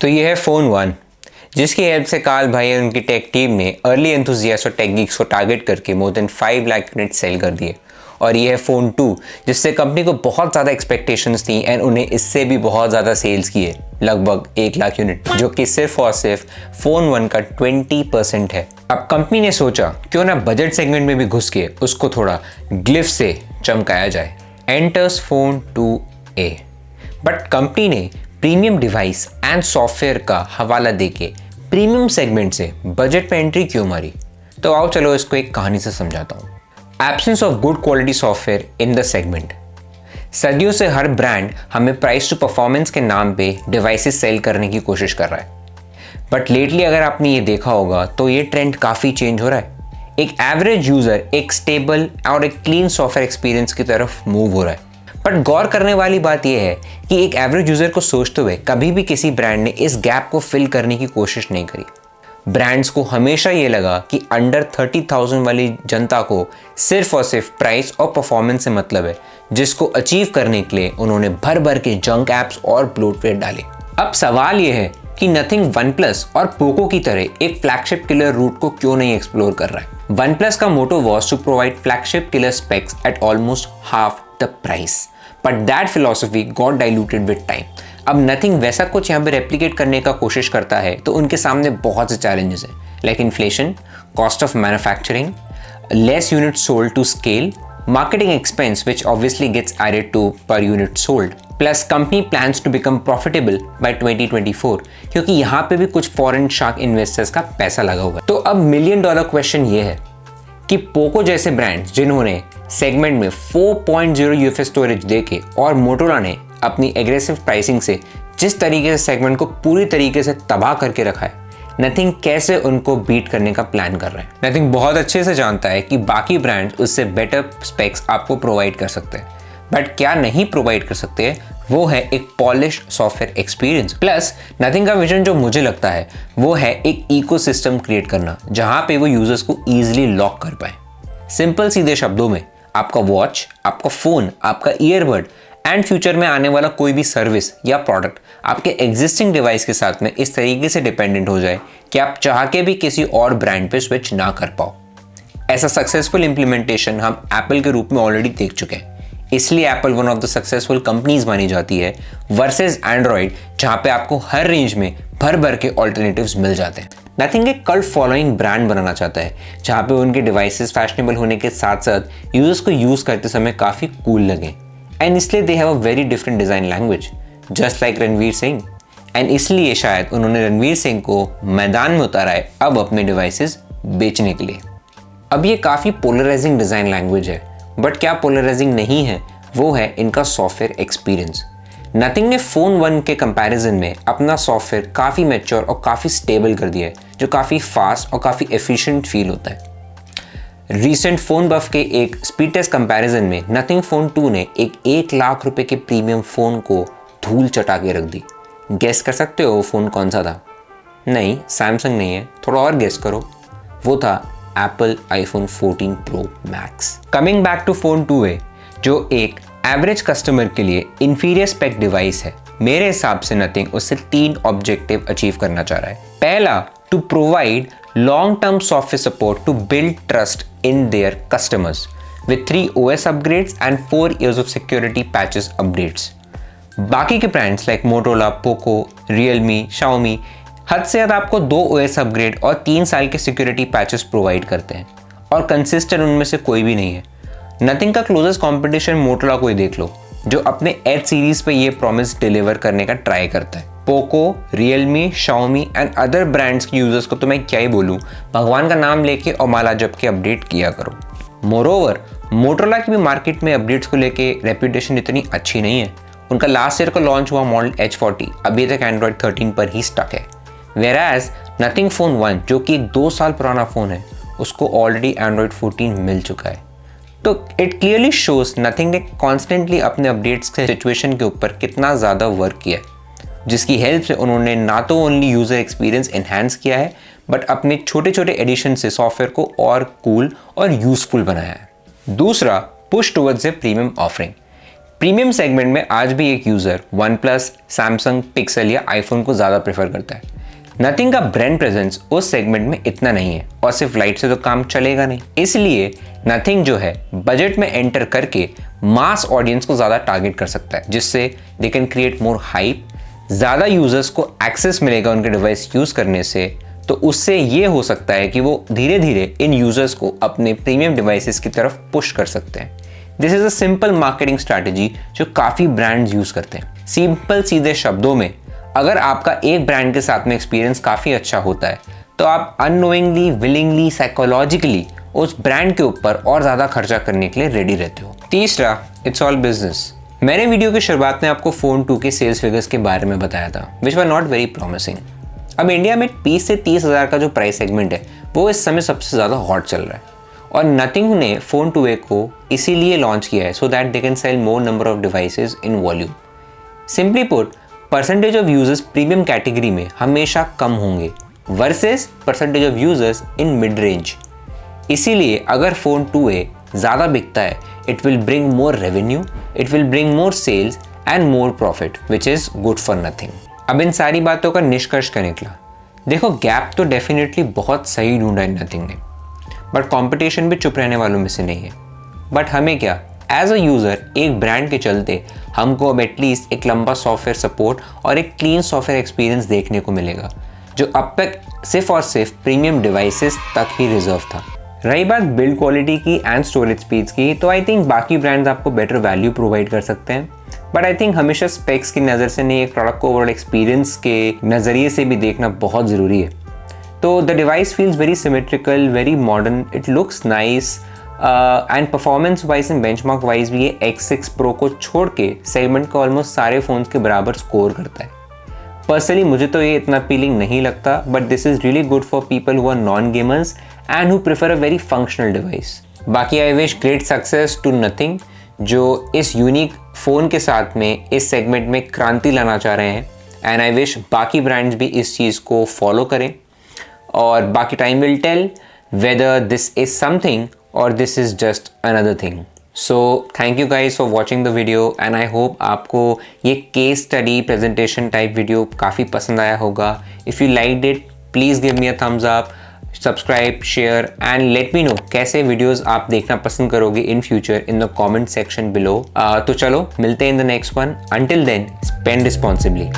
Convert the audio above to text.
तो ये है फ़ोन 1, जिसकी हेल्प से काल भाई और उनकी टेक टीम ने अर्ली एंथुजियास्ट और टेक गीक्स को टारगेट करके more than 5 lakh unit sale कर दिए। और ये है फ़ोन 2, जिससे कंपनी को बहुत ज़्यादा एक्सपेक्टेशंस थी एंड उन्हें इससे भी बहुत ज़्यादा सेल्स किए, लगभग 1 लाख यूनिट, जो कि सिर्फ और सिर्फ फ़ोन 1 का 20% है। अब कंपनी ने सोचा क्यों ना बजट सेगमेंट में भी घुस के उसको थोड़ा ग्लिफ से चमकाया जाए। Enters phone 2A। But company ने प्रीमियम डिवाइस एंड सॉफ्टवेयर का हवाला देके प्रीमियम सेगमेंट से बजट पे एंट्री क्यों मारी? तो आओ चलो इसको एक कहानी से समझाता हूँ। Absence of good quality software in the segment. सदियों से हर ब्रांड हमें प्राइस टू परफॉर्मेंस के नाम पे डिवाइसेस सेल करने की कोशिश कर रहा है। बट लेटली अगर आपने ये देखा होगा तो ये ट्रेंड काफ़ी चेंज हो रहा है। एक एवरेज यूज़र एक स्टेबल और एक क्लीन सॉफ्टवेयर एक्सपीरियंस की तरफ मूव हो रहा है। बट गौर करने वाली बात यह है कि एक एवरेज यूज़र को सोचते हुए कभी भी किसी ब्रांड ने इस गैप को फिल करने की कोशिश नहीं करी। ब्रांड्स को हमेशा ये लगा कि अंडर 30,000 वाली जनता को सिर्फ और सिर्फ प्राइस और परफॉर्मेंस से मतलब है, जिसको अचीव करने के लिए उन्होंने भर भर के जंक ऐप्स और ब्लोटवेयर डाले। अब सवाल यह है कि नथिंग OnePlus और पोको की तरह एक फ्लैगशिप किलर रूट को क्यों नहीं एक्सप्लोर कर रहा है। OnePlus का motto was to provide flagship killer specs at almost half the price, but that philosophy got diluted with time. अब नथिंग वैसा कुछ यहाँ पे रेप्लिकेट करने का कोशिश करता है तो उनके सामने बहुत से चैलेंजेस हैं, like inflation, cost of manufacturing, less unit sold to scale, marketing expense which obviously gets added to per unit sold, plus company plans to become profitable by 2024, क्योंकि यहाँ पे भी कुछ फॉरेन शार्क इन्वेस्टर्स का पैसा लगा हुआ है। तो अब मिलियन डॉलर क्वेश्चन ये है कि पोको जैसे ब्रांड्स जिन्होंने सेगमेंट में 4.0 UFS स्टोरेज देके और मोटोरोला ने अपनी एग्रेसिव प्राइसिंग से जिस तरीके से सेगमेंट को पूरी तरीके से तबाह करके रखा है, नथिंग कैसे उनको बीट करने का प्लान कर रहा है। नथिंग बहुत अच्छे से जानता है कि बाकी ब्रांड्स उससे बेटर स्पेक्स आपको प्रोवाइड कर सकते हैं, बट क्या नहीं प्रोवाइड कर सकते वो है एक polished software experience. Plus nothing का विजन जो मुझे लगता है वो है एक इकोसिस्टम क्रिएट करना जहां पे वो यूजर्स को ईजिली लॉक कर पाए। सिंपल सीधे शब्दों में, आपका वॉच, आपका फोन, आपका ईयरबड एंड फ्यूचर में आने वाला कोई भी सर्विस या प्रोडक्ट आपके एग्जिस्टिंग डिवाइस के साथ में इस तरीके से डिपेंडेंट हो जाए कि आप चाह के भी किसी और ब्रांड पे स्विच ना कर पाओ। ऐसा सक्सेसफुल इंप्लीमेंटेशन हम एप्पल के रूप में ऑलरेडी देख चुके हैं, इसलिए Apple one of the successful companies मानी जाती है वर्सेस एंड्रॉइड, जहां पे आपको हर रेंज में भर भर के ऑल्टरनेटिव्स मिल जाते हैं। नथिंग एक कल्ट फॉलोइंग ब्रांड बनाना चाहता है जहां पे उनके डिवाइसेस फैशनेबल होने के साथ साथ यूजर्स को यूज करते समय काफी कूल लगे, एंड इसलिए they have a very different design language just like Ranveer Singh. And इसलिए शायद उन्होंने रणवीर सिंह को मैदान में उतारा है अब अपने डिवाइसेस बेचने के लिए। अब ये काफ़ी पोलराइजिंग डिज़ाइन लैंग्वेज है, बट क्या पोलराइजिंग नहीं है वो है इनका सॉफ्टवेयर एक्सपीरियंस। नथिंग ने फ़ोन 1 के कंपैरिजन में अपना सॉफ्टवेयर काफ़ी मैच्योर और काफ़ी स्टेबल कर दिया है, जो काफ़ी फास्ट और काफ़ी एफिशिएंट फील होता है। रीसेंट फोन बफ के एक स्पीड टेस्ट कंपैरिजन में नथिंग फ़ोन 2 ने एक 1 लाख रुपए के प्रीमियम फ़ोन को धूल चटा के रख दी। गेस कर सकते हो वो फ़ोन कौन सा था? नहीं, सैमसंग नहीं है, थोड़ा और गेस करो, वो था Apple iPhone 14 pro max. Coming back to phone 2A, जो एक एवरेज कस्टमर के लिए इंफीरियर स्पेक डिवाइस है, मेरे हिसाब से नथिंग उससे 3 ऑब्जेक्टिव अचीव करना चाह रहा है। पहला, to provide long-term software support to build trust in their customers with 3 OS upgrades and 4 years of security patches updates. बाकी के brands like Motorola, Poco, Realme, Xiaomi हद से ज़्यादा आपको 2 OS अपग्रेड और 3 साल के सिक्योरिटी पैचेस प्रोवाइड करते हैं, और कंसिस्टेंट उनमें से कोई भी नहीं है। नथिंग का क्लोजेस्ट कॉम्पिटिशन मोटोरोला को ही देख लो, जो अपने एज सीरीज पे ये प्रॉमिस डिलीवर करने का ट्राई करता है। Poco, Realme, Xiaomi and other brands के यूजर्स को तो मैं क्या ही बोलूँ, भगवान का नाम लेके और माला जप के अपडेट किया करो। मोरोवर, मोटोरोला की भी मार्केट में अपडेट्स को लेके रेप्यूटेशन इतनी अच्छी नहीं है। उनका लास्ट ईयर को लॉन्च हुआ मॉडल H40 अभी तक एंड्रॉइड 13 पर ही स्टक है, वेराज नथिंग फ़ोन 1 जो कि एक 2 साल पुराना फ़ोन है, उसको ऑलरेडी एंड्रॉइड 14 मिल चुका है। तो इट क्लियरली शोज नथिंग ने कॉन्स्टेंटली अपने अपडेट्स के सिचुएशन के ऊपर कितना ज़्यादा वर्क किया है, जिसकी हेल्प से उन्होंने ना तो ओनली यूज़र एक्सपीरियंस एनहांस किया है, बट अपने छोटे छोटे एडिशन से सॉफ्टवेयर को और कूल और यूजफुल बनाया है। दूसरा, push towards a premium offering. Premium segment में आज भी एक user one plus, Samsung, pixel या आईफोन को ज़्यादा प्रेफर करता है। नथिंग का ब्रांड प्रेजेंस उस सेगमेंट में इतना नहीं है और सिर्फ लाइट से तो काम चलेगा नहीं, इसलिए नथिंग जो है बजट में एंटर करके मास ऑडियंस को ज़्यादा टारगेट कर सकता है, जिससे they can create more hype, ज़्यादा यूज़र्स को एक्सेस मिलेगा उनके डिवाइस यूज़ करने से। तो उससे ये हो सकता है कि वो धीरे धीरे इन यूज़र्स को अपने प्रीमियम डिवाइसेस की तरफ पुश कर सकते हैं। This is a simple marketing strategy जो काफ़ी ब्रांड्स यूज़ करते हैं। सिंपल सीधे शब्दों में, अगर आपका एक ब्रांड के साथ में एक्सपीरियंस काफ़ी अच्छा होता है तो आप अननोइंगली, विलिंगली, साइकोलॉजिकली उस ब्रांड के ऊपर और ज़्यादा खर्चा करने के लिए रेडी रहते हो। तीसरा, इट्स ऑल बिजनेस। मैंने वीडियो की शुरुआत में आपको फ़ोन 2 के सेल्स फिगर्स के बारे में बताया था, विच वर नॉट वेरी प्रॉमिसिंग। अब इंडिया में 20 से 30 हज़ार का जो प्राइस सेगमेंट है वो इस समय सबसे ज़्यादा हॉट चल रहा है, और नथिंग ने फ़ोन 2a को इसीलिए लॉन्च किया है so that they can sell more number of devices in volume. Simply put, percentage of users premium category में हमेशा कम होंगे versus percentage of users in mid range. इसीलिए अगर फ़ोन 2a ज़्यादा बिकता है, it will bring more revenue, it will bring more sales and more profit, which is good for nothing. अब इन सारी बातों का निष्कर्ष क्या निकला? देखो, गैप तो डेफिनेटली बहुत सही ढूंढा है नथिंग ने, बट कंपटीशन भी चुप रहने वालों में से नहीं है। बट हमें क्या, एज अ यूज़र एक ब्रांड के चलते हमको अब एटलीस्ट एक लंबा सॉफ्टवेयर सपोर्ट और एक क्लीन सॉफ्टवेयर एक्सपीरियंस देखने को मिलेगा, जो अब तक सिर्फ और सिर्फ प्रीमियम डिवाइसेस तक ही रिजर्व था। रही बात बिल्ड क्वालिटी की एंड स्टोरेज स्पीड्स की, तो आई थिंक बाकी ब्रांड्स आपको बेटर वैल्यू प्रोवाइड कर सकते हैं, बट आई थिंक हमेशा स्पेक्स की नज़र से नहीं, एक प्रोडक्ट को ओवरऑल एक्सपीरियंस के नज़रिए से भी देखना बहुत ज़रूरी है। तो the device feels very symmetrical, very modern, it looks nice and performance wise and benchmark wise भी ये X6 Pro को छोड़ के सेगमेंट का ऑलमोस्ट सारे फ़ोन्स के बराबर स्कोर करता है। पर्सनली मुझे तो ये इतना अपीलिंग नहीं लगता, but this is really good for people who are non gamers and who prefer a very functional device. बाकी I wish great success to nothing, जो इस यूनिक फ़ोन के साथ में इस सेगमेंट में क्रांति लाना चाह रहे हैं, एंड आई विश बाकी ब्रांड्स भी इस चीज़ को फॉलो करें, और बाकी time will tell whether this is something or this is just another thing. So thank you guys for watching the video and I hope आपको ये case study presentation type video काफ़ी पसंद आया होगा. If you liked it, please give me a thumbs up, subscribe, share and let me know कैसे videos आप देखना पसंद करोगे in future in the comment section below. तो चलो मिलते हैं in the next one. Until then, spend responsibly.